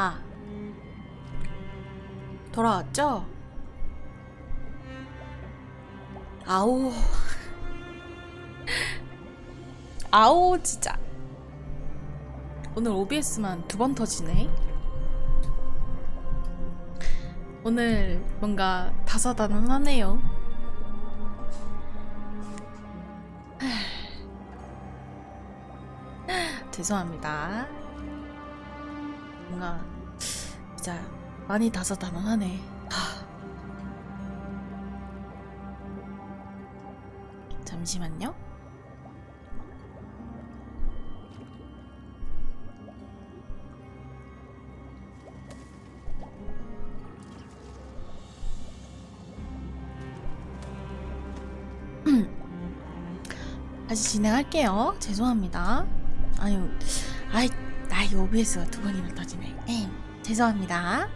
아, 돌아왔죠? 아오. 아오, 진짜. 오늘 OBS만 2번 터지네. 오늘 뭔가 다사다난하네요. 죄송합니다. 뭔가 진짜 많이 다사다난하네. 잠시만요. 다시 진행할게요. 죄송합니다. 아유, 나이 OBS가 2번이나 터지네. 죄송합니다.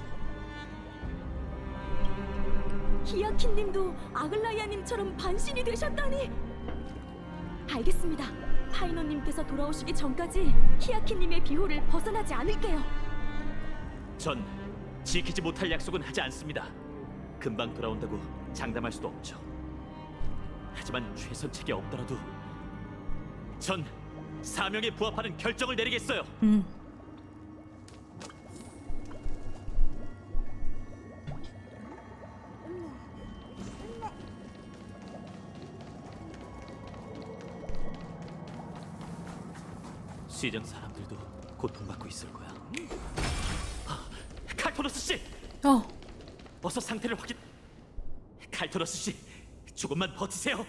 히아키님도 아글라이아님처럼 반신이 되셨다니. 알겠습니다. 파이너님께서 돌아오시기 전까지 히아키님의 비호를 벗어나지 않을게요. 전 지키지 못할 약속은 하지 않습니다. 금방 돌아온다고 장담할 수도 없죠. 하지만 최선책이 없더라도 전 사명에 부합하는 결정을 내리겠어요. 시정 사람들도 고통받고 있을 거야. 칼토너스 씨, 어서 상태를 확인. 칼토너스 씨, 조금만 버티세요.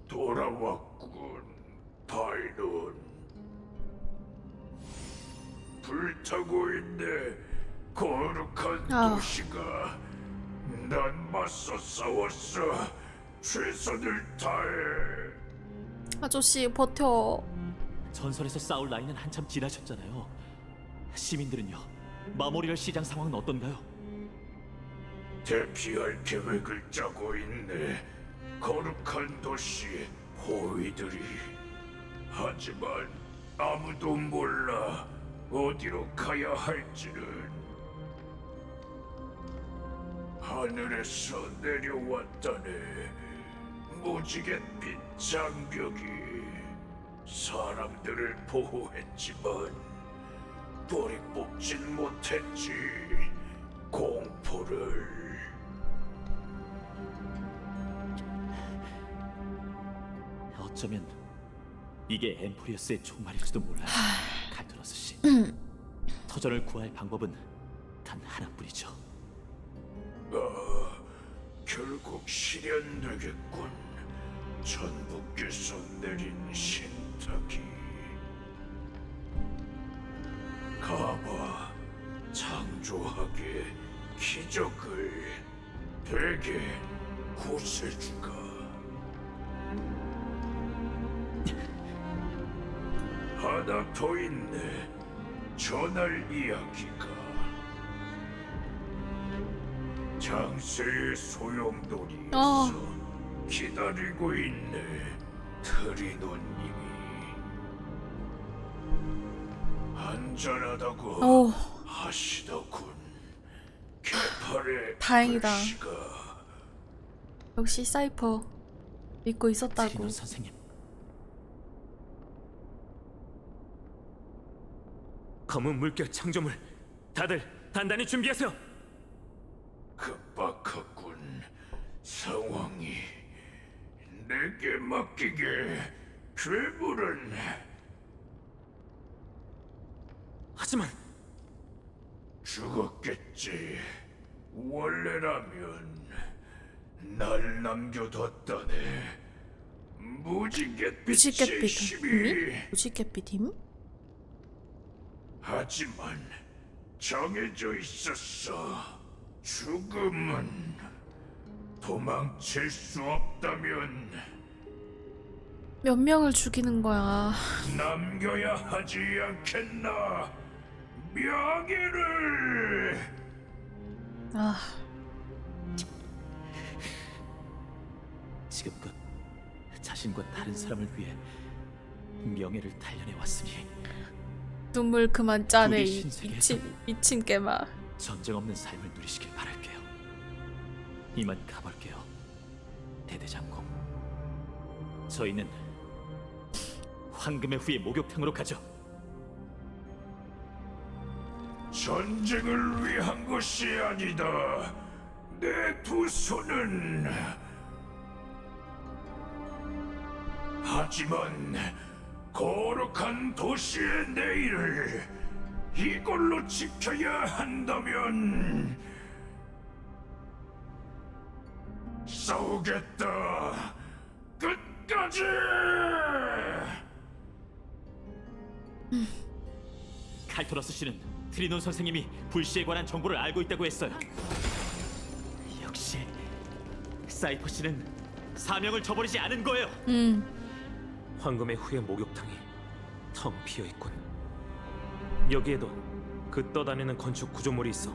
돌아왔군, 파이논. 불타고 있네, 거룩한 도시가. 난 맞서 싸웠어. 최선을 다해. 아저씨 버텨. 전설에서 싸울 나이는 한참 지나셨잖아요. 시민들은요? 마모리얼 시장 상황은 어떤가요? 대피할 계획을 짜고 있네. 거룩한 도시 호위들이. 하지만 아무도 몰라 어디로 가야 할지는. 하늘에서 내려왔다네. 무지갯빛 장벽이 사람들을 보호했지만 뿌리 뽑진 못했지. 공포를. 어쩌면 이게 엠포리어스의 종말일지도 몰라요. 칼토너스 씨. 터전을 구할 방법은 단 하나뿐이죠. 결국 실현되겠군. 전부께서 내린 신탁이. 가봐, 창조하게 기적을 되게 구세주가. 하나 더 있네. 전할 이야기가. 장세의 소용돌이에서 기다리고 있네. 트리노님이. 안전하다고 하시더군. 개팔의 다행이다. 글씨가. 역시 사이퍼 믿고 있었다고. 트리논 선생님. 검은 물결 창조물 다들 단단히 준비하세요. 급박하군. 상황이. 내게 맡기게. 괴물은. 하지만 죽었겠지. 원래라면 날 남겨뒀다네. 무지갯빛의 무지갯빛 힘이. 힘이? 무지갯빛 힘? 하지만 정해져 있었어. 죽음은. 도망칠 수 없다면 몇 명을 죽이는 거야. 남겨야 하지 않겠나. 명예를. 지금껏 자신과 다른 사람을 위해 명예를 단련해 왔으니 눈물 그만 짜네 부디 이 신세계에서 미친 깨마. 전쟁 없는 삶을 누리시길 바랄게요. 이만 가볼게요. 대대장공. 저희는 황금의 후예 목욕탕으로 가죠. 전쟁을 위한 것이 아니다. 내 두 손은 하지만 거룩한 도시의 내일을 이걸로 지켜야 한다면 싸우겠다. 끝까지. 칼토러스 씨는 트리논 선생님이 불시에 관한 정보를 알고 있다고 했어요. 역시 사이퍼 씨는 사명을 저버리지 않은 거예요. 황금의 후예 목욕탕이 텅 비어 있군. 여기에도 그 떠다니는 건축 구조물이 있어.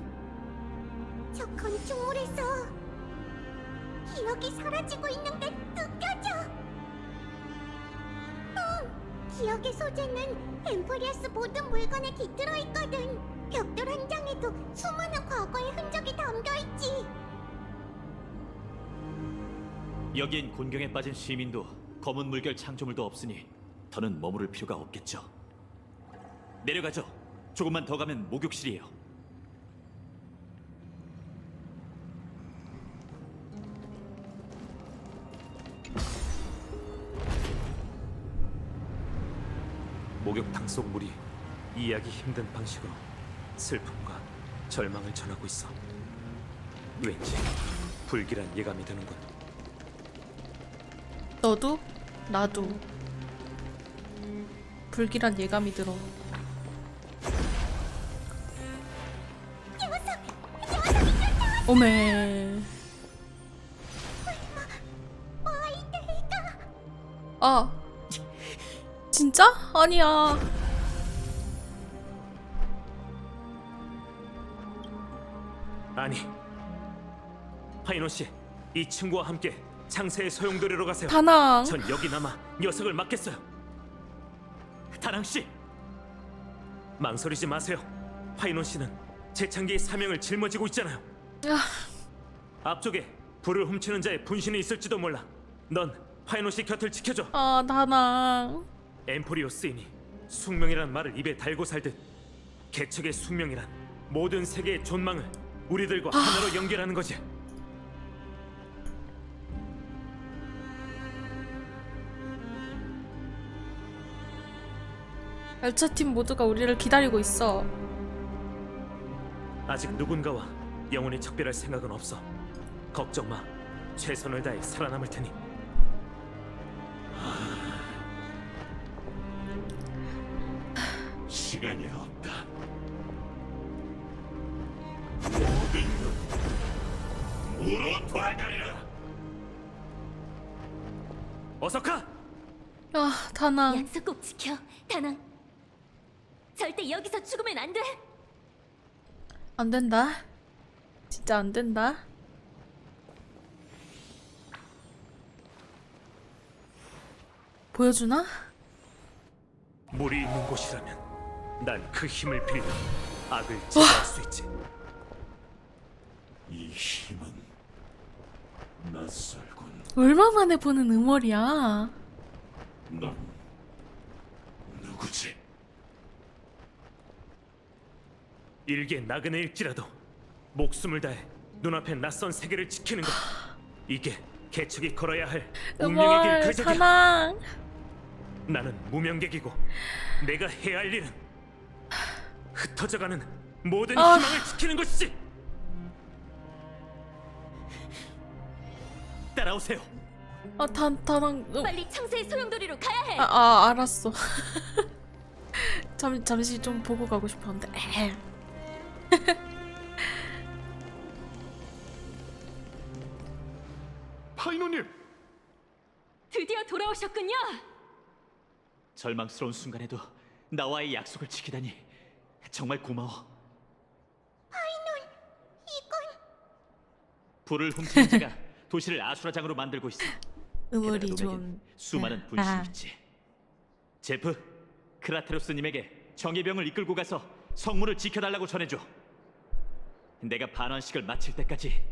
저 건축물에서 기억이 사라지고 있는 게 느껴져. 기억의 소재는 엠포리아스 모든 물건에 깃들어 있거든. 벽돌 한 장에도 수많은 과거의 흔적이 담겨 있지. 여기엔 곤경에 빠진 시민도 검은 물결 창조물도 없으니 더는 머무를 필요가 없겠죠. 내려가죠. 조금만 더 가면 목욕실이에요. 목욕탕 속 물이 이해하기 힘든 방식으로 슬픔과 절망을 전하고 있어. 왠지 불길한 예감이 드는군. 너도? 나도. 불길한 예감이 들어. 오메. 아. 진짜? 아니야. 아니, 파이노 씨, 이 친구와 함께 창세의 소용돌이로 가세요. 다낭. 전 여기 남아 녀석을 막겠어요. 다낭 씨, 망설이지 마세요. 파이노 씨는 재창기의 사명을 짊어지고 있잖아요. 야, 앞쪽에 불을 훔치는 자의 분신이 있을지도 몰라. 넌 파이노 씨 곁을 지켜줘. 아, 다낭. 엠포리오스이니 숙명이란 말을 입에 달고 살듯 개척의 숙명이란 모든 세계의 존망을 우리들과 하나로 연결하는 거지. 열차팀 모두가 우리를 기다리고 있어. 아직 누군가와 영원히 작별할 생각은 없어. 걱정 마. 최선을 다해 살아남을 테니. 시간이 없다. 모든 물어 돌아가리라. 어서 가! 아, 다낭. 약속 꼭 지켜, 다낭. 절대 여기서 죽으면 안 돼. 안 된다. 진짜 안 된다. 보여주나? 물이 있는 곳이라면 난 그 힘을 빌려 악을 제거할 수 있지. 이 힘은 낯설군. 얼마 만에 보는 음월이야. 넌 누구지? 일개 나그네일지라도 목숨을 다해 눈앞의 낯선 세계를 지키는 것. 이게 개척이 걸어야 할 운명의 길 음월, 궤적이야. 다낭. 나는 무명객이고 내가 해야 할 일은 흩어져가는 모든 희망을 지키는 것이지. 따라오세요. 아, 다낭. 빨리 창세의 소용돌이로 가야 해. 알았어. 잠시 좀 보고 가고 싶었는데. 파이노님, 드디어 돌아오셨군요. 절망스러운 순간에도 나와의 약속을 지키다니 정말 고마워. 이건 불을 훔치는 자가 도시를 아수라장으로 만들고 있어. 음월이 게다가 좀. 놈에겐 수많은 분신이 있지. 제프, 크라테로스님에게 정예병을 이끌고 가서 성문을 지켜달라고 전해줘. 내가 반환식을 마칠 때까지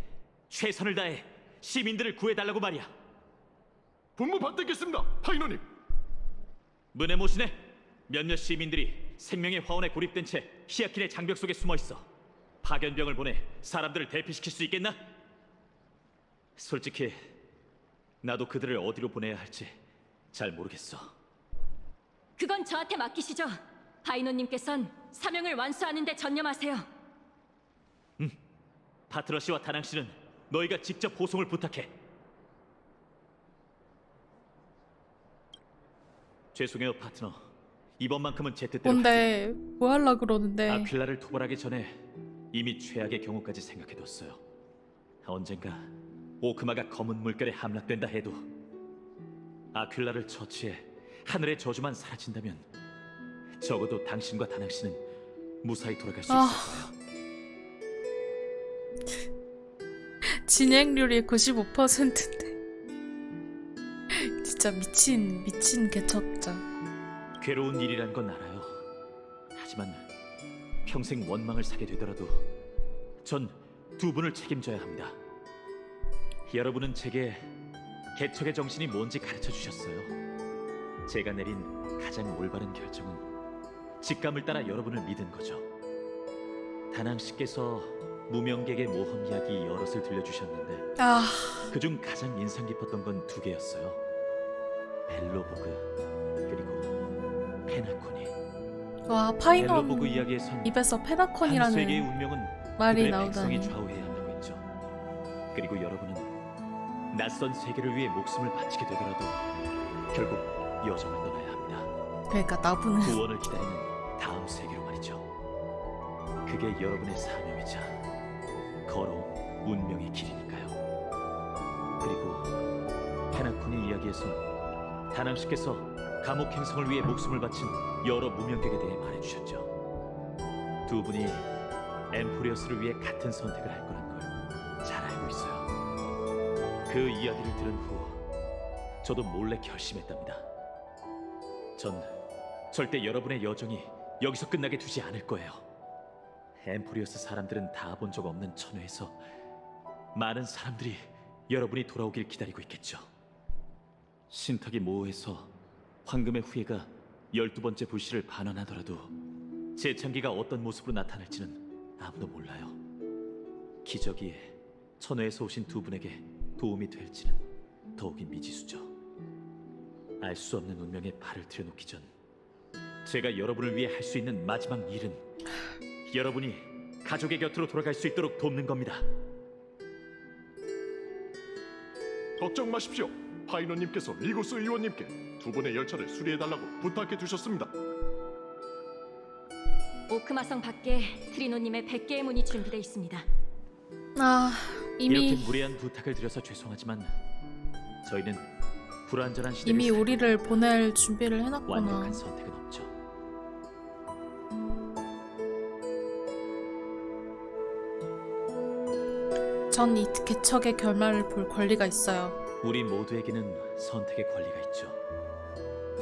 최선을 다해 시민들을 구해달라고 말이야. 분부 받들겠습니다, 파이너님. 문에 모시네. 몇몇 시민들이 생명의 화원에 고립된 채 히아킨의 장벽 속에 숨어 있어. 파견병을 보내 사람들을 대피시킬 수 있겠나? 솔직히 나도 그들을 어디로 보내야 할지 잘 모르겠어. 그건 저한테 맡기시죠. 파이노님께선 사명을 완수하는 데 전념하세요. 파트너 씨와 다낭 씨는 너희가 직접 호송을 부탁해. 죄송해요, 파트너. 이번만큼은 제 뜻대로 뭔데 뭐 하려 그러는데. 아퀼라를 토벌하기 전에 이미 최악의 경우까지 생각해뒀어요. 언젠가 오크마가 검은 물결에 함락된다 해도 아퀼라를 처치해 하늘의 저주만 사라진다면 적어도 당신과 다낭 씨는 무사히 돌아갈 수 있을 거예요. 진행률이 95%인데. 진짜 미친 개척자. 괴로운 일이란 건 알아요. 하지만 평생 원망을 사게 되더라도 전 두 분을 책임져야 합니다. 여러분은 제게 개척의 정신이 뭔지 가르쳐 주셨어요. 제가 내린 가장 올바른 결정은 직감을 따라 여러분을 믿은 거죠. 다낭 씨께서 무명객의 모험 이야기 여럿을 들려주셨는데 아, 그중 가장 인상 깊었던 건 두 개였어요. 벨로보그 그리고 페나코니. 와 벨로보그 파이넌 이야기에선 입에서 한 세계의 페나콘이라는 운명은 말이 그들의 백성이 나오다니. 좌우해야 한다고 했죠. 그리고 여러분은 낯선 세계를 위해 목숨을 바치게 되더라도 결국 여정을 떠나야 합니다. 그러니까 나부는 구원을 기다리는 다음 세계로 말이죠. 그게 여러분의 사명이자 걸어온 운명의 길이니까요. 그리고 페나코니 이야기에선 다낭 씨께서 감옥 행성을 위해 목숨을 바친 여러 무명객에 대해 말해주셨죠. 두 분이 엠포리어스를 위해 같은 선택을 할 거란 걸 잘 알고 있어요. 그 이야기를 들은 후 저도 몰래 결심했답니다. 전 절대 여러분의 여정이 여기서 끝나게 두지 않을 거예요. 엠포리어스 사람들은 다 본 적 없는 천회에서 많은 사람들이 여러분이 돌아오길 기다리고 있겠죠. 신탁이 모호해서 황금의 후예가 12번째 불씨를 반환하더라도 재창기가 어떤 모습으로 나타날지는 아무도 몰라요. 기적이 천회에서 오신 두 분에게 도움이 될지는 더욱이 미지수죠. 알 수 없는 운명에 발을 들여놓기 전 제가 여러분을 위해 할 수 있는 마지막 일은 여러분이 가족의 곁으로 돌아갈 수 있도록 돕는 겁니다. 걱정 마십시오. 파이너님께서 리고스 의원님께 두 분의 열차를 수리해달라고 부탁해 두셨습니다. 오크마성 밖에 트리노님의 100개의 문이 준비되어 있습니다. 아 이미 이렇게 무례한 부탁을 드려서 죄송하지만 저희는 불완전한 시대를 이미 살고 우리를 보낼 준비를 해놨구나. 완벽한 선택은 없죠. 전 이 개척의 결말을 볼 권리가 있어요. 우리 모두에게는 선택의 권리가 있죠.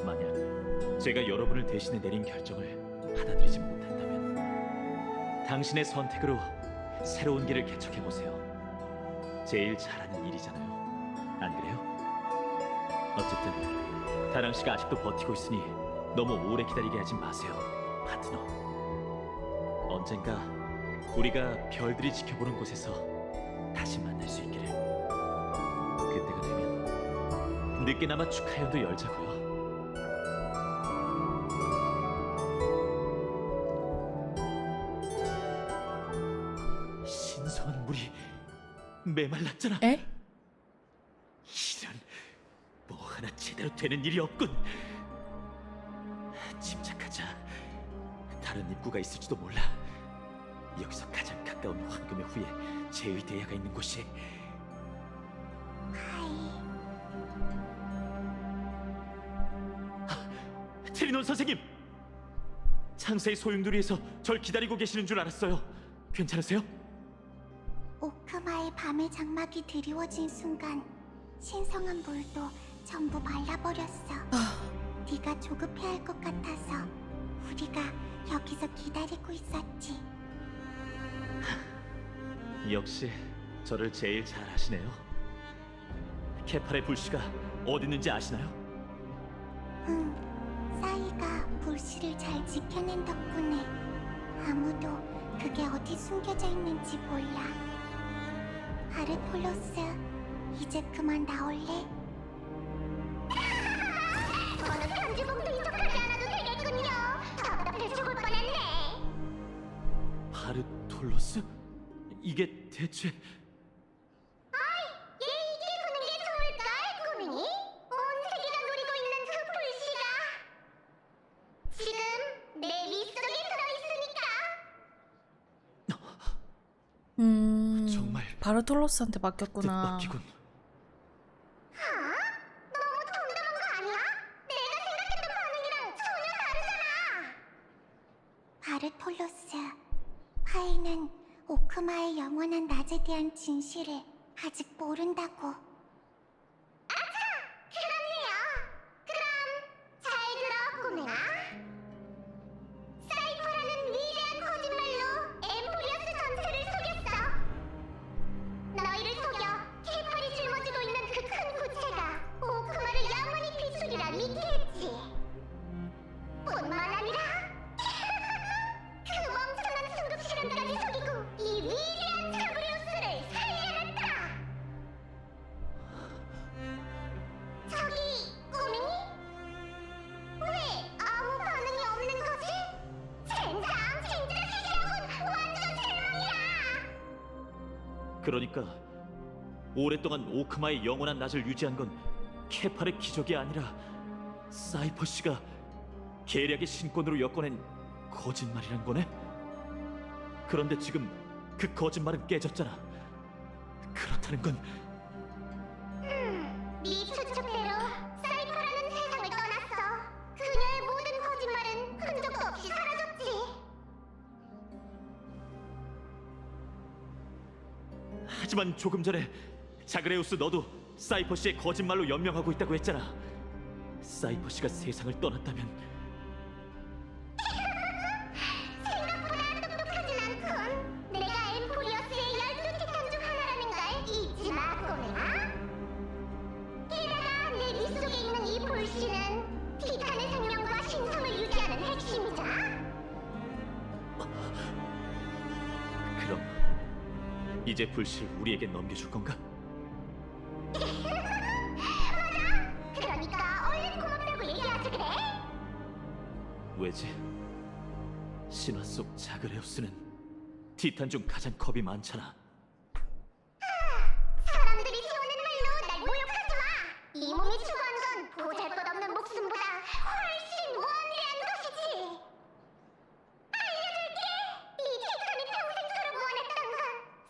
만약 제가 여러분을 대신해 내린 결정을 받아들이지 못한다면 당신의 선택으로 새로운 길을 개척해보세요. 제일 잘하는 일이잖아요. 안 그래요? 어쨌든 다낭 씨가 아직도 버티고 있으니 너무 오래 기다리게 하지 마세요, 파트너. 언젠가 우리가 별들이 지켜보는 곳에서 다시 만날 수 있기를. 그때가 되면 늦게나마 축하연도 열자고요. 신성한 물이 메말랐잖아. 에? 이런, 뭐 하나 제대로 되는 일이 없군. 침착하자. 다른 입구가 있을지도 몰라. 여기서 가장 가까운 황금의 후예 제의 대야가 있는 곳이. 트리논 선생님! 창세의 소용돌이에서 절 기다리고 계시는 줄 알았어요. 괜찮으세요? 오크마의 밤의 장막이 드리워진 순간 신성한 물도 전부 말라버렸어. 네가 조급해할 것 같아서 우리가 여기서 기다리고 있었지. 역시 저를 제일 잘 아시네요. 케팔의 불씨가 어디 있는지 아시나요? 응, 사이가 불씨를 잘 지켜낸 덕분에 아무도 그게 어디 숨겨져 있는지 몰라. 아르톨로스, 이제 그만 나올래? 어느 편지봉도 이쪽하지 않아도 되겠군요. 답답해 죽을 뻔했네. 바르톨로스? 이게 대체... 얘 이게 보는 게 좋을까, 꼬맹이? 온 세계가 노리고 있는 그 불씨가 지금 내 립속에 들어있으니까. 정말 바르톨로스한테 맡겼구나. 뜻밖이군. 너무 덤덤한 거 아니야? 내가 생각했던 반응이랑 전혀 다르잖아. 바르톨로스, 파이는 오크마의 영원한 낮에 대한 진실을 아직 모른다고. 그렇네요. 그럼 잘 들어, 꼬맹아. 사이퍼라는 위대한 거짓말로 엠포리어스 전체를 속였어. 너희를 속여 케팔이 짊어지고 있는 그 큰 구체가 오크마를 영원히 비추리라 믿게 했지. 뿐만 아니라 그 멍청한 승급 실험까지 속이고 이 위대한 자브리우스를 살려냈다. 저기 꼬맹이? 왜 아무 반응이 없는 거지? 젠장 진짜 시시하군. 완전 대박이야. 그러니까 오랫동안 오크마의 영원한 낮을 유지한 건 케팔의 기적이 아니라 사이퍼 씨가 계략의 신권으로 엮어낸 거짓말이란 거네? 그런데 지금 그 거짓말은 깨졌잖아. 그렇다는 건 네 추측대로 사이퍼라는 세상을 떠났어. 그녀의 모든 거짓말은 흔적도 없이 사라졌지. 하지만 조금 전에 자그레우스 너도 사이퍼 씨의 거짓말로 연명하고 있다고 했잖아. 사이퍼 씨가 세상을 떠났다면 생각보다 똑똑하진 않군. 내가 엠포리어스의 12티탄 중 하나라는 걸 잊지 마, 꼬맹아. 게다가 내 릿속에 있는 이 불씨는 티탄의 생명과 신성을 유지하는 핵심이잖아. 그럼 이제 불씨를 우리에게 넘겨줄 건가? 그러니까 얼른 고맙다고 얘기하지 그래? 왜지? 신화 속 자그레우스는 티탄 중 가장 겁이 많잖아. 사람들이 지어낸 말로 날 모욕하지 마. 이 몸이 추구한 건 보잘것없는 목숨보다 훨씬 원대한 것이지. 알려줄게. 이 티탄이 평생토록 원했던 건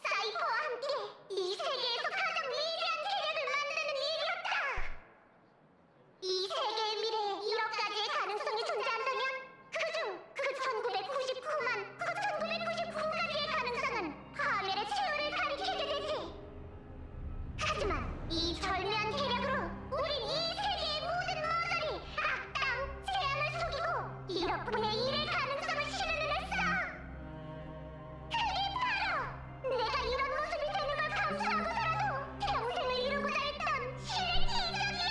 사이퍼와 함께 이 세계에서 가장 위대한 계략을 만드는 일이었다. 이 세계의 미래에 1억 가지의 가능성이 존재한다면 그중 그 1999가지의 가능성은 파멸의 최후를 가리키게 되지. 하지만 이 절묘한 계략으로 우린 이 세계의 모든 모조리 악당, 재앙을 속이고 1억분의 1의 가능성을 실현을 했어. 그게 바로 내가 이런 모습이 되는 걸 감수하고서라도 평생을 이루고자 했던 신의 기적이야.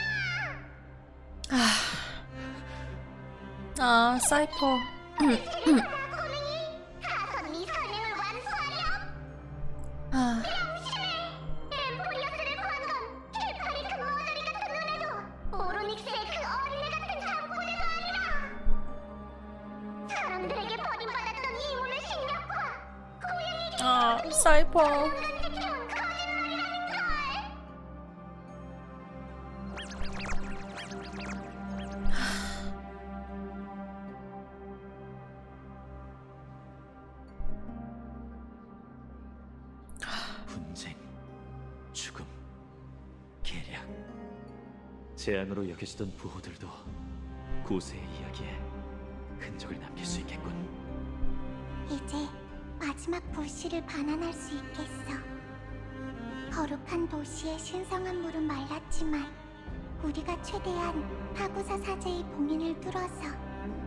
아, 사이퍼. 꼬맹이, 가서 네 설명을 완수하렴. 아, 심해! 엠포리어스를 구한 건 케팔이 그 모조리 같은 눈에도 오로닉스의 그 어린애 같은 잠꼬대도 아니라 사람들에게 버림받았던 이 몸의 식력과 고양이 아, 사이퍼. 지켜온 거짓말이라는 걸! 분쟁, 죽음, 계략. 재앙으로 여겨지던 부호들도 고세의 이야기에 흔적을 남길 수 있겠군. 이제 마지막 불씨를 반환할 수 있겠어. 거룩한 도시의 신성한 물은 말랐지만 우리가 최대한 하구사 사제의 봉인을 뚫어서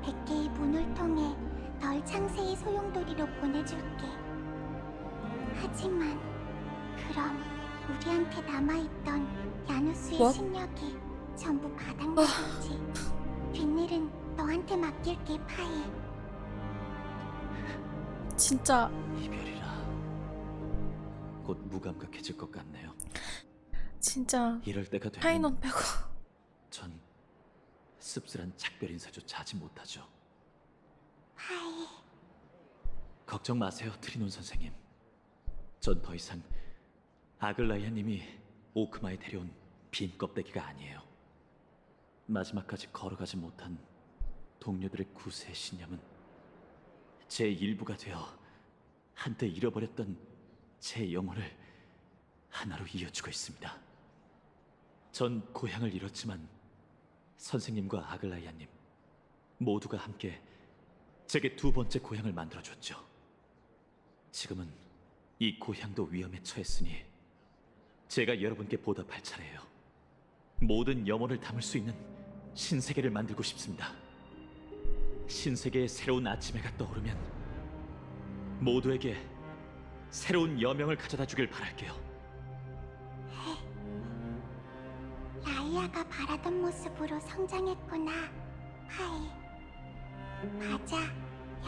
100개의 문을 통해 널 창세의 소용돌이로 보내줄게. 하지만 그럼 우리한테 남아있던 야누스의 뭐? 실력이 전부 바닥나겠지. 뒷일은 너한테 맡길게, 파이. 진짜 이별이라 곧 무감각해질 것 같네요. 진짜 이럴 때가 되면 파이논 빼고 전 씁쓸한 작별 인사조차 하지 못하죠. 파이. 걱정 마세요, 트리논 선생님. 전 더 이상 아글라이아님이 오크마에 데려온 빈 껍데기가 아니에요. 마지막까지 걸어가지 못한 동료들의 구세의 신념은 제 일부가 되어 한때 잃어버렸던 제 영혼을 하나로 이어주고 있습니다. 전 고향을 잃었지만 선생님과 아글라이아님 모두가 함께 제게 두 번째 고향을 만들어줬죠. 지금은 이 고향도 위험에 처했으니 제가 여러분께 보답할 차례예요. 모든 영혼을 담을 수 있는 신세계를 만들고 싶습니다. 신세계의 새로운 아침해가 떠오르면 모두에게 새로운 여명을 가져다 주길 바랄게요. 라이아가 바라던 모습으로 성장했구나, 파이. 맞아,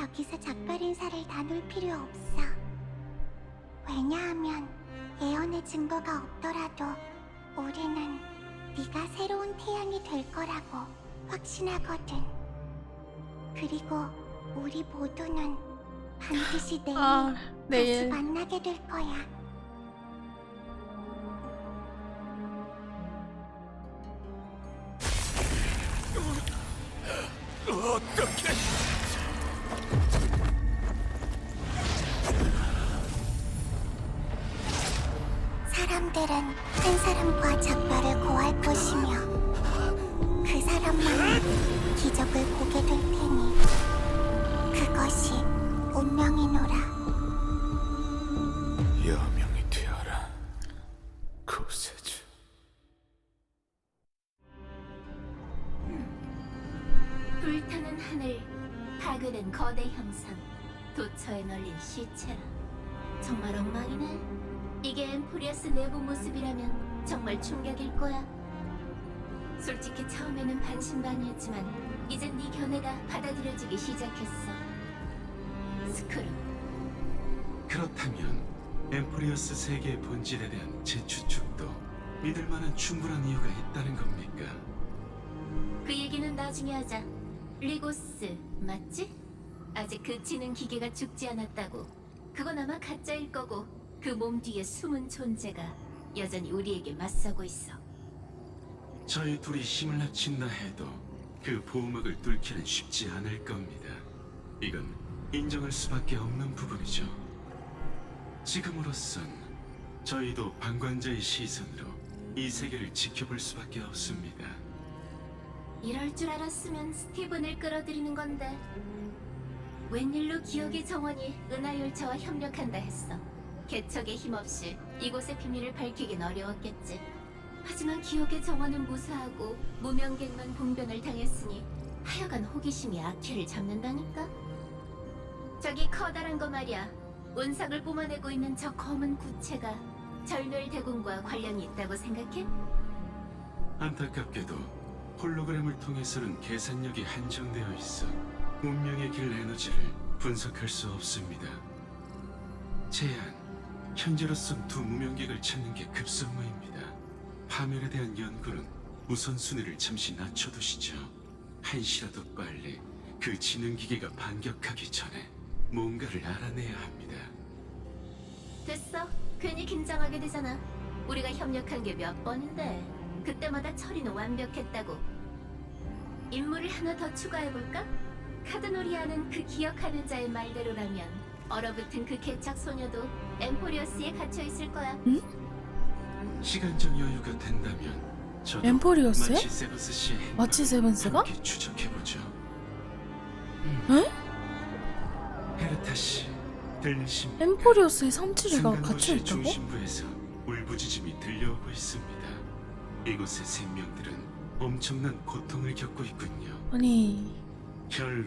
여기서 작별 인사를 나눌 필요 없어. 왜냐하면 예언의 증거가 없더라도 우리는 네가 새로운 태양이 될 거라고 확신하거든. 그리고 우리 모두는 반드시 내일 다시 내일 만나게 될 거야. 사람들은 한 사람과 작별을 고할 것이며 그 사람만이 기적을 보게 될 테니 그것이 운명이노라. 여명이 되어라, 코세주. 불타는 하늘, 파괴된 거대 형상, 도처에 널린 시체라. 정말 엉망이네. 이게 엠포리어스 내부 모습이라면 정말 충격일 거야. 솔직히 처음에는 반신반의했지만 이젠 네 견해가 받아들여지기 시작했어. 스크루. 그렇다면 엠포리어스 세계의 본질에 대한 제 추측도 믿을 만한 충분한 이유가 있다는 겁니까? 그 얘기는 나중에 하자. 리고스, 맞지? 아직 그 지능 기계가 죽지 않았다고. 그건 아마 가짜일 거고 그 몸 뒤에 숨은 존재가 여전히 우리에게 맞서고 있어. 저희 둘이 힘을 합친다 해도 그 보호막을 뚫기는 쉽지 않을 겁니다. 이건 인정할 수밖에 없는 부분이죠. 지금으로선 저희도 방관자의 시선으로 이 세계를 지켜볼 수밖에 없습니다. 이럴 줄 알았으면 스티븐을 끌어들이는 건데. 웬일로 기억의 정원이 은하열차와 협력한다 했어. 개척의 힘없이 이곳의 비밀을 밝히긴 어려웠겠지. 하지만 기억의 정원은 무사하고 무명객만 봉변을 당했으니 하여간 호기심이 아키를 잡는다니까. 저기 커다란 거 말이야. 운석을 뿜어내고 있는 저 검은 구체가 절멸 대군과 관련이 있다고 생각해? 안타깝게도 홀로그램을 통해서는 계산력이 한정되어 있어 운명의 길 에너지를 분석할 수 없습니다. 제안, 현재로선 두 무명객을 찾는 게 급선무입니다. 파멸에 대한 연구는 우선순위를 잠시 낮춰두시죠. 한시라도 빨리 그 지능기계가 반격하기 전에 뭔가를 알아내야 합니다. 됐어. 괜히 긴장하게 되잖아. 우리가 협력한 게 몇 번인데 그때마다 처리는 완벽했다고. 인물을 하나 더 추가해볼까? 카드노리아는 그 기억하는 자의 말대로라면 얼어붙은 그 개척 소녀도 엠포리어스에 갇혀있을 거야. 시간적 여유가 된다면 저도 엠포리어스에? 마치 세븐스 씨의 행방을 마치 세븐스가? 함께 추적해보죠. 헤르타 씨, 들리십니까? 엠포리어스의 삼치리가 순간도시의 갇혀있다고? 중심부에서 울부짖음이 들려오고 있습니다. 이곳의 생명들은 엄청난 고통을 겪고 있군요. 아니 결론,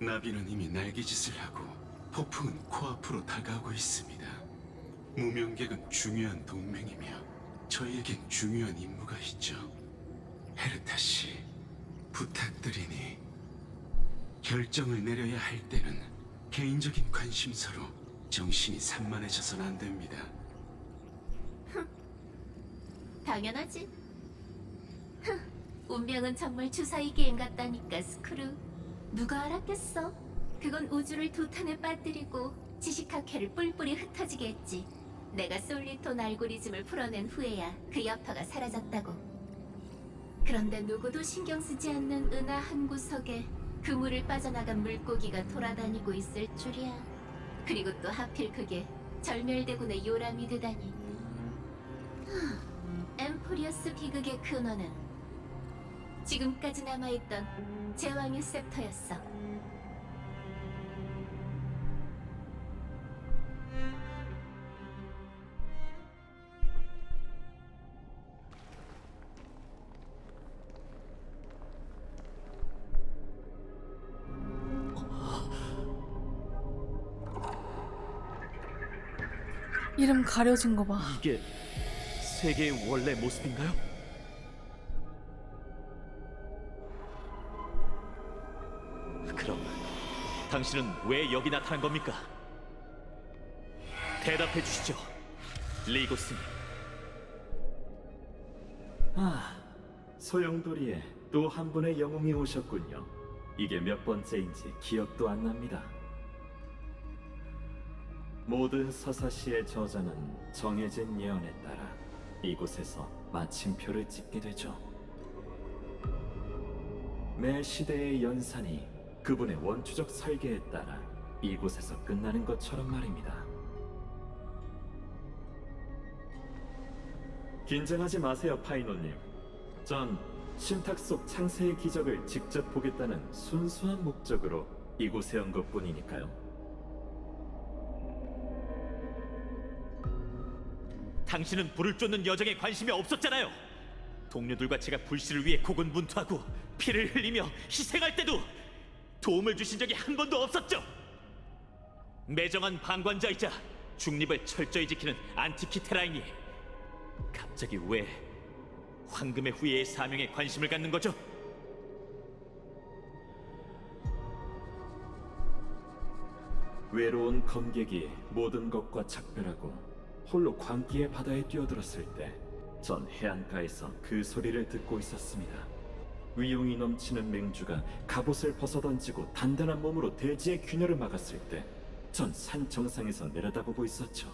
나비는 이미 날개짓을 하고 폭풍은 코앞으로 다가오고 있습니다. 무명객은 중요한 동맹이며 저희에겐 중요한 임무가 있죠. 헤르타 씨, 부탁드리니 결정을 내려야 할 때는 개인적인 관심사로 정신이 산만해져선 안 됩니다. 당연하지. 운명은 정말 주사위 게임 같다니까, 스크루. 누가 알았겠어? 그건 우주를 두 탄에 빠뜨리고 지식학회를 뿔뿔이 흩어지게 했지. 내가 솔리톤 알고리즘을 풀어낸 후에야 그 여파가 사라졌다고. 그런데 누구도 신경 쓰지 않는 은하 한 구석에 그물을 빠져나간 물고기가 돌아다니고 있을 줄이야. 그리고 또 하필 그게 절멸대군의 요람이 되다니. 엠포리어스 비극의 근원은 지금까지 남아있던 제왕의 셉터였어. 이름 가려진 거 봐. 이게 세계의 원래 모습인가요? 그럼 당신은 왜 여기 나타난 겁니까? 대답해 주시죠, 리고스님. 소용돌이에 또 한 분의 영웅이 오셨군요. 이게 몇 번째인지 기억도 안 납니다. 모든 서사시의 저자는 정해진 예언에 따라 이곳에서 마침표를 찍게 되죠. 매 시대의 연산이 그분의 원초적 설계에 따라 이곳에서 끝나는 것처럼 말입니다. 긴장하지 마세요, 파이노님. 전 신탁 속 창세의 기적을 직접 보겠다는 순수한 목적으로 이곳에 온 것뿐이니까요. 당신은 불을 쫓는 여정에 관심이 없었잖아요. 동료들과 제가 불씨를 위해 고군분투하고 피를 흘리며 희생할 때도 도움을 주신 적이 한 번도 없었죠. 매정한 방관자이자 중립을 철저히 지키는 안티키테라인이 갑자기 왜 황금의 후예의 사명에 관심을 갖는 거죠? 외로운 검객이 모든 것과 작별하고 홀로 광기의 바다에 뛰어들었을 때 전 해안가에서 그 소리를 듣고 있었습니다. 위용이 넘치는 맹주가 갑옷을 벗어던지고 단단한 몸으로 대지의 균열을 막았을 때 전 산 정상에서 내려다보고 있었죠.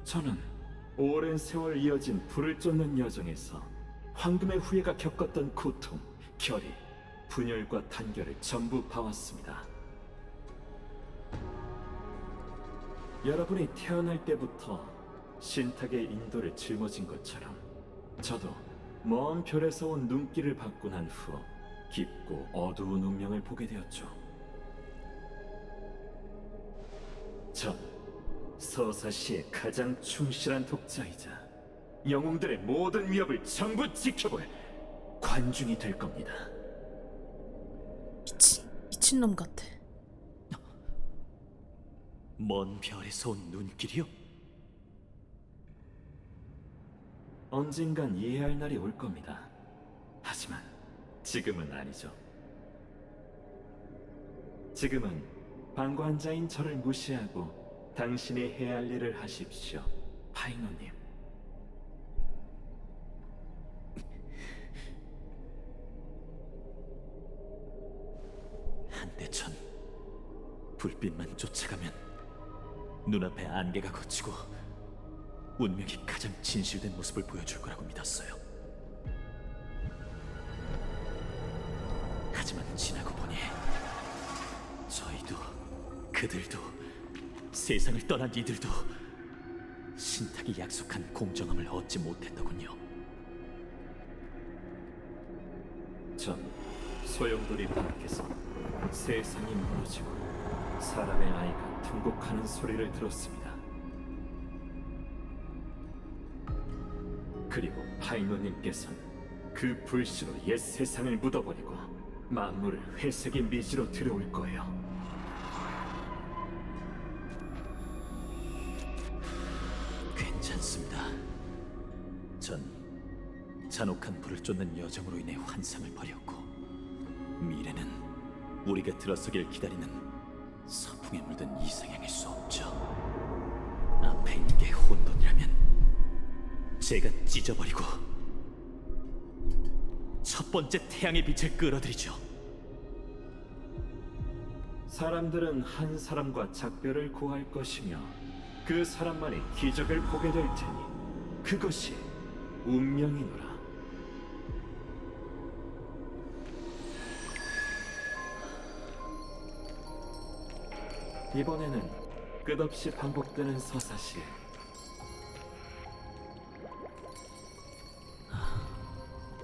저는 오랜 세월 이어진 불을 쫓는 여정에서 황금의 후예가 겪었던 고통, 결의, 분열과 단결을 전부 봐왔습니다. 여러분이 태어날 때부터 신탁의 인도를 짊어진 것처럼 저도 먼 별에서 온 눈길을 받고 난 후 깊고 어두운 운명을 보게 되었죠. 전 서사시의 가장 충실한 독자이자 영웅들의 모든 위협을 전부 지켜볼 관중이 될 겁니다. 미친놈 같아. 먼 별에서 온 눈길이요? 언젠간 이해할 날이 올 겁니다. 하지만 지금은 아니죠. 지금은 방관자인 저를 무시하고 당신이 해야 할 일을 하십시오, 파이노님. 한대천 불빛만 쫓아가면 눈앞에 안개가 걷히고 운명이 가장 진실된 모습을 보여줄 거라고 믿었어요. 하지만 지나고 보니 저희도 그들도 세상을 떠난 이들도 신탁이 약속한 공정함을 얻지 못했더군요. 전 소용돌이 밖에서 세상이 무너지고 사람의 아이가 통곡하는 소리를 들었습니다. 그리고 파이노님께서는 그 불씨로 옛 세상을 묻어버리고 만물을 회색의 미지로 들여올 거예요. 괜찮습니다. 전 잔혹한 불을 쫓는 여정으로 인해 환상을 버렸고 미래는 우리가 들어서길 기다리는 서풍에 물든 이상향일 수 없죠. 앞에 있는 게 혼돈이라면 제가 찢어버리고 첫 번째 태양의 빛을 끌어들이죠. 사람들은 한 사람과 작별을 고할 것이며 그 사람만이 기적을 보게 될 테니 그것이 운명이노라. 이번에는 끝없이 반복되는 서사시에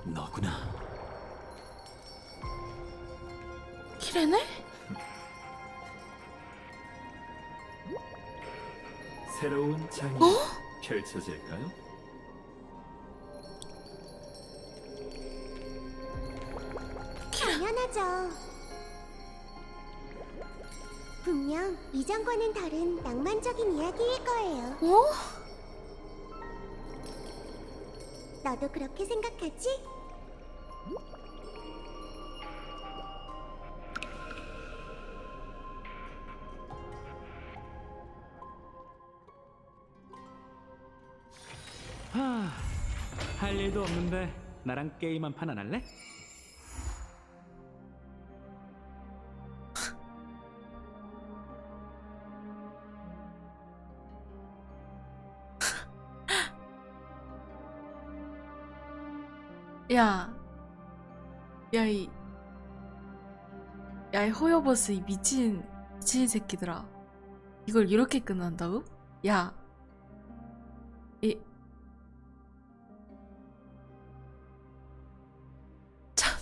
너구나. 키레네? 새로운 장이 펼쳐질까요? 당연하죠. 분명 이전과는 다른 낭만적인 이야기일 거예요. 어? 너도 그렇게 생각하지? 할 일도 없는데 나랑 게임 한 판 안 할래? 야, 이 호여버스 이 미친 새끼들아. 이걸 이렇게 끝난다고? 야, 참.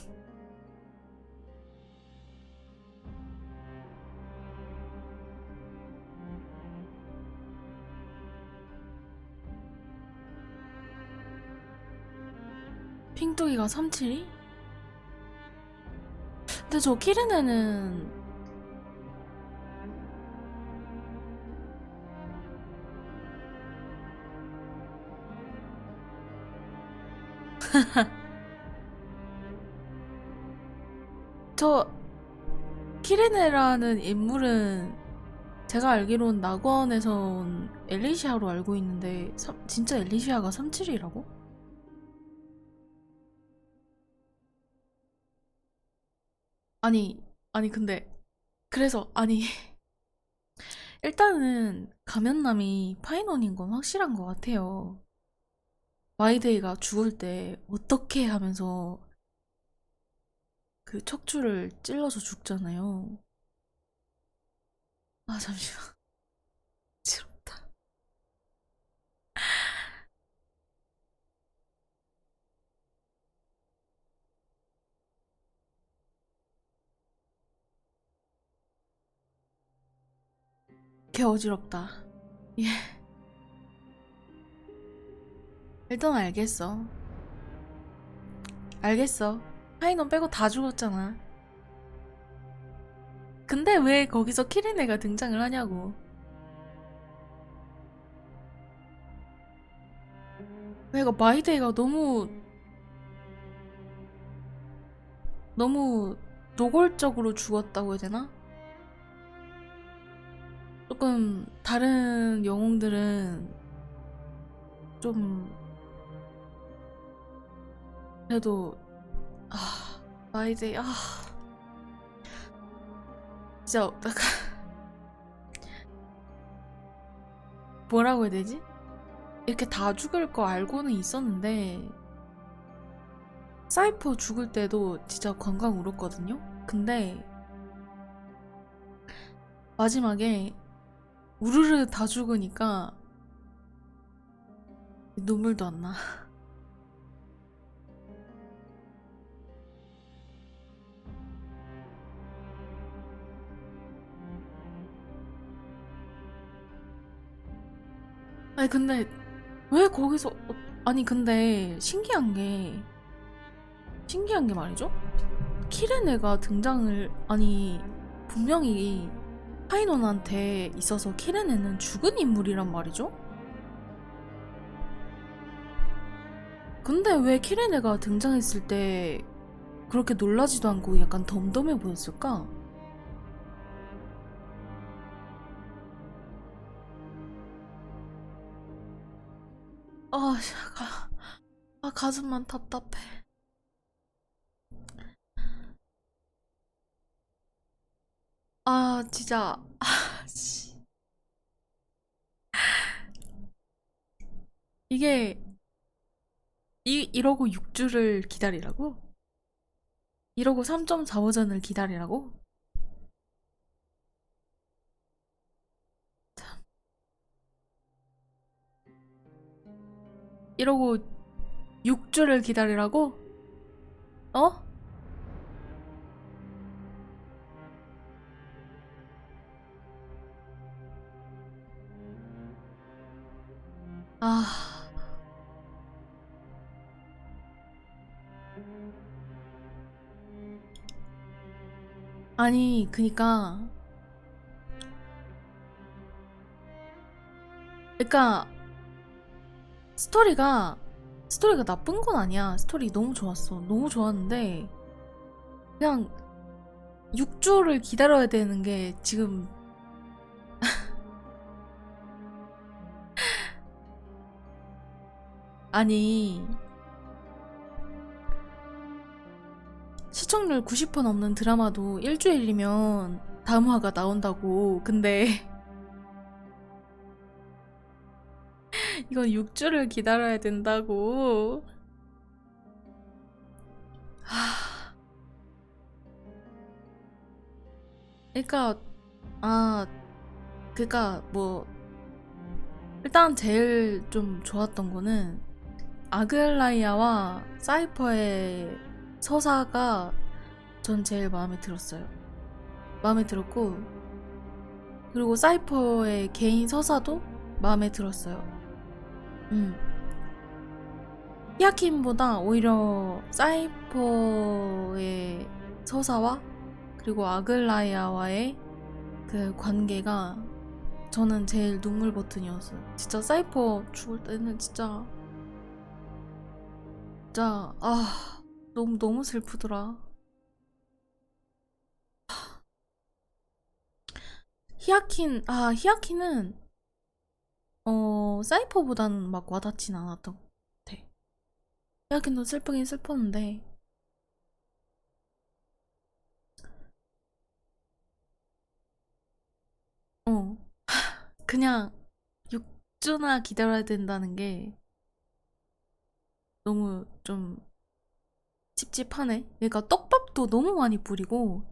핑뚜기가 372? 근데 저 키르네는 저 키레네라는 인물은 제가 알기론 낙원에서 온 엘리시아로 알고 있는데 진짜 엘리시아가 37이라고? 아니 근데 그래서 일단은 감염남이 파이논인 건 확실한 것 같아요. 마이데이가 죽을 때 어떻게 하면서 그 척추를 찔러서 죽잖아요. 아 잠시만. 지럽다. 개 어지럽다. 예. 일단 알겠어. 파이논 빼고 다 죽었잖아. 근데 왜 거기서 키리네가 등장을 하냐고. 내가 마이데이가 너무 노골적으로 죽었다고 해야 되나? 조금 다른 영웅들은 좀 그래도 마이데이 진짜 약간 뭐라고 해야 되지? 이렇게 다 죽을 거 알고는 있었는데 사이퍼 죽을 때도 진짜 관광 울었거든요? 근데 마지막에 우르르 다 죽으니까 눈물도 안 나. 아니 근데 왜 거기서 근데 신기한 게 신기한 게 말이죠. 키레네가 등장을 아니 분명히 파이논한테 있어서 키레네는 죽은 인물이란 말이죠. 근데 왜 키레네가 등장했을 때 그렇게 놀라지도 않고 약간 덤덤해 보였을까? 가슴만 답답해. 진짜 씨. 이게 이러고 6주를 기다리라고? 이러고 3.4 버전을 기다리라고? 참. 이러고 6주를 기다리라고? 어? 아니 그니까 스토리가 나쁜 건 아니야. 스토리 너무 좋았어. 너무 좋았는데 그냥 6주를 기다려야 되는 게 지금 아니 시청률 90% 넘는 드라마도 일주일이면 다음 화가 나온다고. 근데 이건 6주를 기다려야 된다고. 그니까 뭐 일단 제일 좀 좋았던 거는 아글라이아와 사이퍼의 서사가 전 제일 마음에 들었어요. 마음에 들었고, 그리고 사이퍼의 개인 서사도 마음에 들었어요. 히아킴보다 오히려 사이퍼의 서사와 그리고 아글라이아와의 그 관계가 저는 제일 눈물 버튼이었어요. 진짜 사이퍼 죽을 때는 진짜 너무 슬프더라. 히아키는 사이퍼보다는 막 와닿진 않았던 것 같아. 히아키도 슬프긴 슬펐는데 그냥 6주나 기다려야 된다는 게 너무 좀 찝찝하네. 그러니까 떡밥도 너무 많이 뿌리고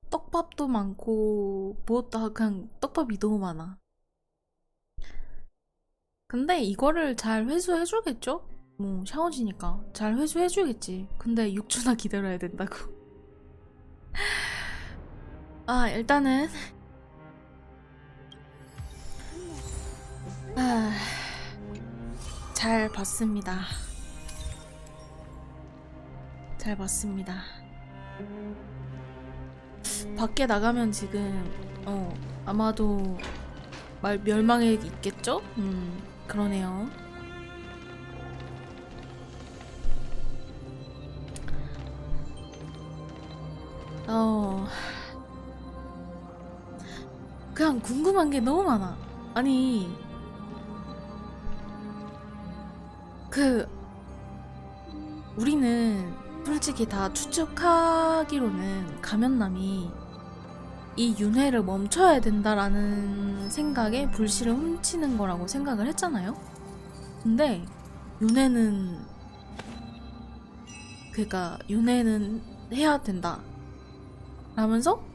떡밥도 많고 무엇도 그냥 떡밥이 너무 많아. 근데 이거를 잘 회수해주겠죠? 뭐 샤오지니까 잘 회수해주겠지. 근데 6주나 기다려야 된다고. 일단은 잘 봤습니다. 잘 봤습니다. 밖에 나가면 지금 아마도 멸망에 있겠죠? 그러네요. 그냥 궁금한 게 너무 많아. 아니 우리는 솔직히 다 추측하기로는 가면남이 이 윤회를 멈춰야 된다라는 생각에 불씨를 훔치는 거라고 생각을 했잖아요. 근데 윤회는 해야 된다 라면서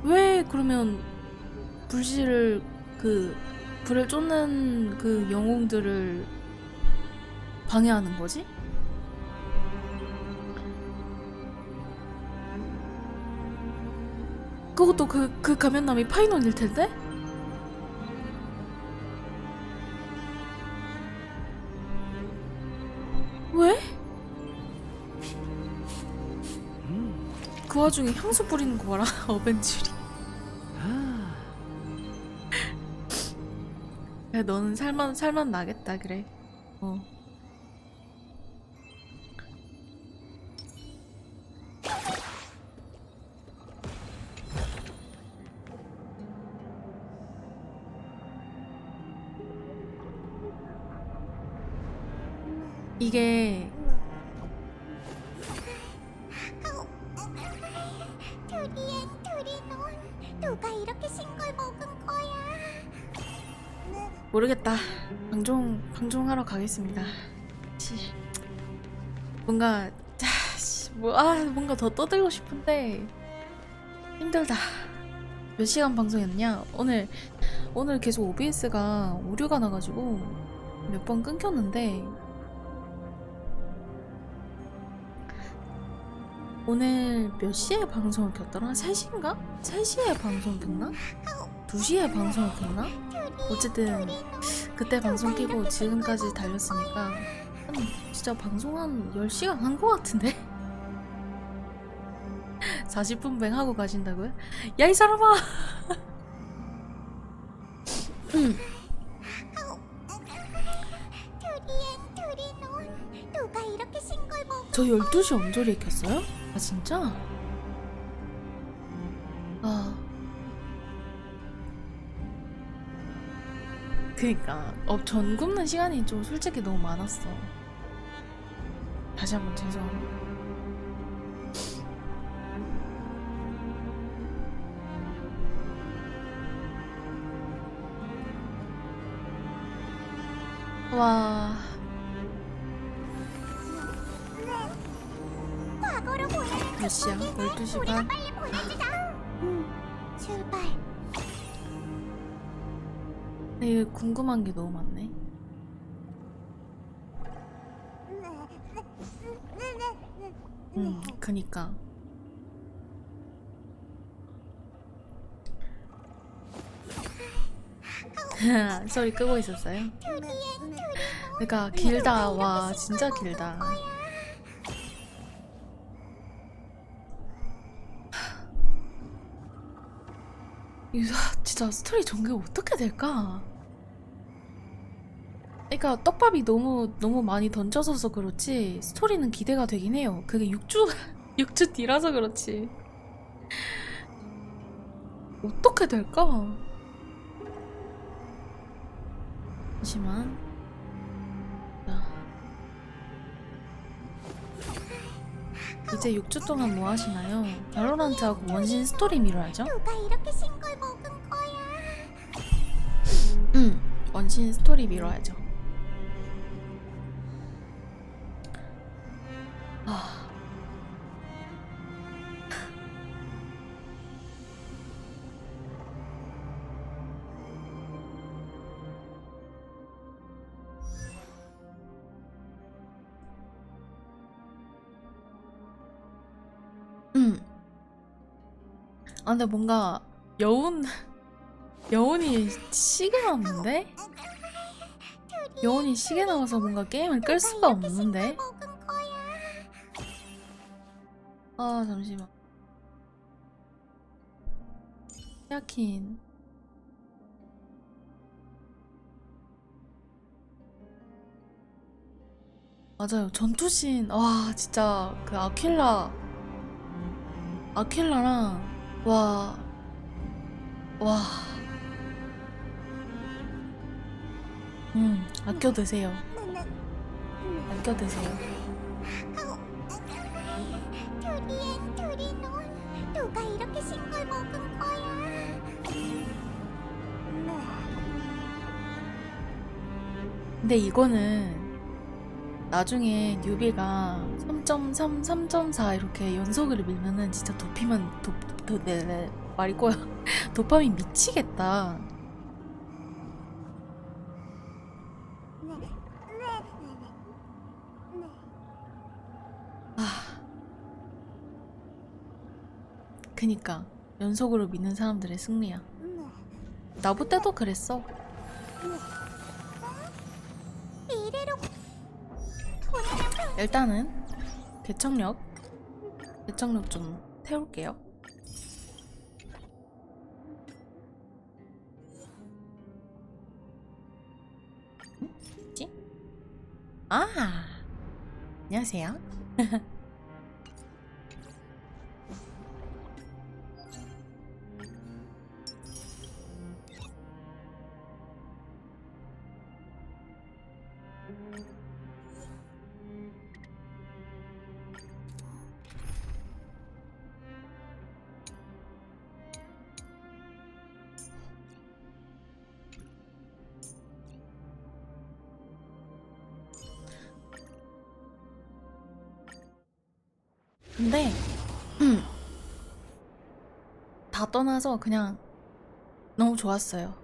왜 그러면 불씨를 불을 쫓는 그 영웅들을 방해하는 거지? 그것도 그 가면남이 파이논일 텐데? 왜? 그 와중에 향수 뿌리는 거 봐라. 어벤줄이. 야, 너는 살만 나겠다 그래. 어. 이게 두리논 누가 이렇게 신 걸 먹은 거야? 모르겠다. 방종하러 가겠습니다. 씨. 뭔가 뭔가 더 떠들고 싶은데 힘들다. 몇 시간 방송했냐? 오늘 계속 OBS가 오류가 나가지고 몇 번 끊겼는데 오늘 몇 시에 방송을 켰더라? 3시인가? 3시에 방송 켰나? 2시에 방송을 켰나? 어쨌든 그때 방송 끼고 지금까지 달렸으니까 진짜 방송 한 10시간 한 거 같은데? 40분 뱅 하고 가신다고요? 야 이 사람아! 두리논 누가 이렇게 신 걸 먹은 저 12시 언저리에 켰어요? 아 진짜? 아 그니까 전 굽는 시간이 좀 솔직히 너무 많았어. 다시 한번 죄송합니다. 와 과거로 보내는 몇 시야? 12시 반? 빨리 보내주자. 출발. 이게 궁금한 게 너무 많네. 그니까 소리 끄고 있었어요? 그러니까 길다. 와 진짜 길다. 이거 진짜 스토리 전개가 어떻게 될까? 그러니까 떡밥이 너무 많이 던져져서 그렇지 스토리는 기대가 되긴 해요. 그게 6주 뒤라서 그렇지. 어떻게 될까? 잠시만. 자. 이제 6주 동안 뭐 하시나요? 발로란트하고 원신 스토리 미뤄야죠? 누가 이렇게 신 걸 먹은 거야? 원신 스토리 미뤄야죠. 아. 아 근데 뭔가 여운이 시계 나왔는데? 여운이 시계 나와서 뭔가 게임을 끌 수가 없는데? 아 잠시만. 야킨 맞아요. 전투씬 와 진짜 그 아킬라랑 와 아껴 드세요. 아껴 드세요. 두리논 누가 이렇게 신 걸 먹은 거야? 근데 이거는 나중에 뉴비가 3.3, 3.4 이렇게 연속으로 밀면은 진짜 말이 꼬여. 도파민 미치겠다. 그니까 연속으로 믿는 사람들의 승리야. 나부 때도 그랬어. 이래로 일단은 개척력 좀 태울게요. 뭐지? 아, 안녕하세요. 근데 다 떠나서 그냥 너무 좋았어요.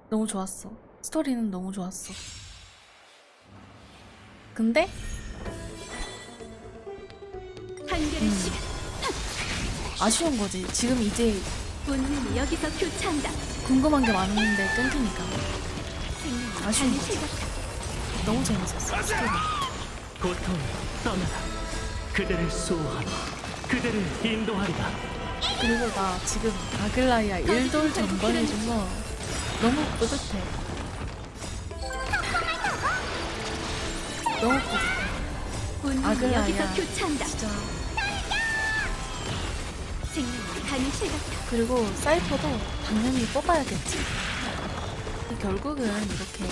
너무 좋았어. 스토리는 너무 좋았어. 근데 한결의 시간. 아쉬운 거지. 지금 이제 본능이 여기서 교차한다. 궁금한 게 많은데 끊기니까. 아쉬운 하늘 거지. 실같아. 너무 재밌었어. 스토리. 고통 떠나라. 그대를 수호하며 그대를 인도하리라. 그리고 나 지금 아글라이아 1돌 전번해준 거 너무 뿌듯해. 너무 뿌듯해. 본능이 아글라이아 여기서 교차한다. 진짜. 생명은 하늘 실같아. 그리고 사이퍼도 당연히 뽑아야겠지. 결국은 이렇게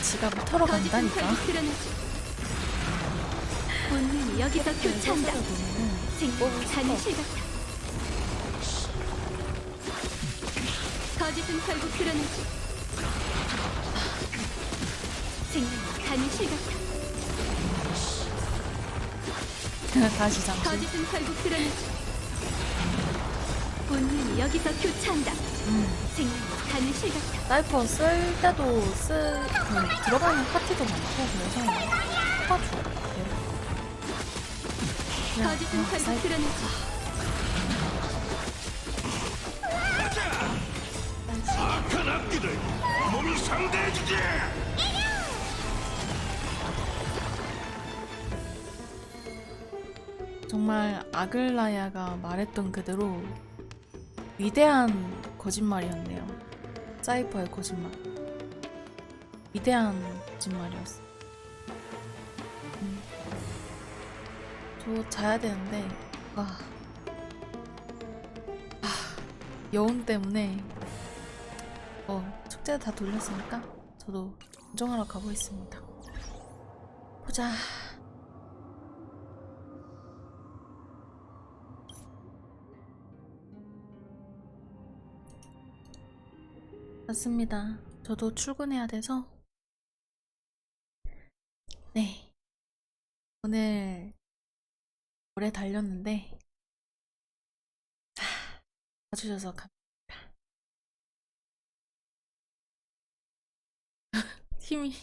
지가 털어 거짓은 간다니까. 결국 드러나지. 본능이 여기서 교차한다. 생명은 하늘 실같아. 거짓은 결국 드러나지. 생명은 하늘 실같아. 다시 잠시. 거짓은 결국 드러나지. 본능이 여기서 교차한다. 생명은 하늘 실같아. 사이퍼 쓸 때도 들어가는 파티도 많고 그래서 뽑아줘. 거짓은 결국 드러나지. 악한 악기들 몸이 상대해주지. 정말 아글라야가 말했던 그대로 위대한 거짓말이었네요. 사이퍼의 거짓말. 위대한 거짓말이었어. 저 자야 되는데 여운 때문에 축제 다 돌렸으니까 저도 운정하러 가보겠습니다. 보자. 맞습니다. 저도 출근해야 돼서 네, 오늘 오래 달렸는데 봐주셔서 감사합니다. 힘이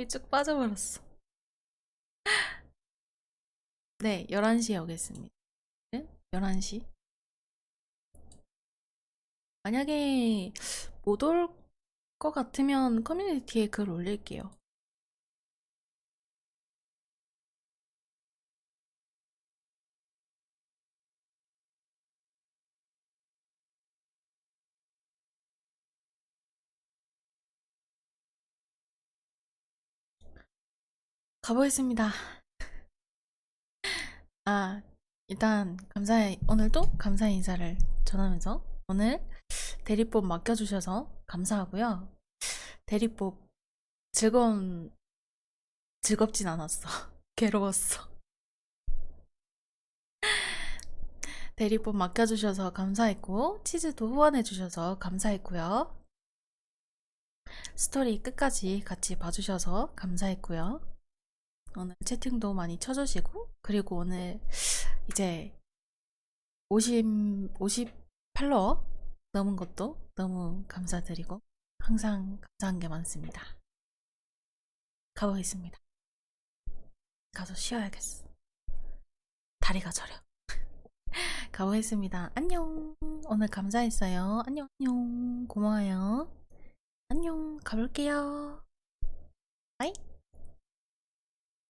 쭉 빠져버렸어. 네, 11시에 오겠습니다. 네? 11시. 만약에 못 올 것 같으면 커뮤니티에 글 올릴게요. 가보겠습니다. 일단 오늘도 감사의 인사를 전하면서 오늘 대리법 맡겨주셔서 감사하고요. 대리법 즐겁진 않았어. 괴로웠어. 대리법 맡겨주셔서 감사했고 치즈도 후원해주셔서 감사했고요. 스토리 끝까지 같이 봐주셔서 감사했고요. 오늘 채팅도 많이 쳐주시고 그리고 오늘 이제 58러 넘은 것도 너무 감사드리고 항상 감사한 게 많습니다. 가보겠습니다. 가서 쉬어야겠어. 다리가 저려. 가보겠습니다. 안녕. 오늘 감사했어요. 안녕, 안녕. 고마워요. 안녕. 가볼게요. 바이.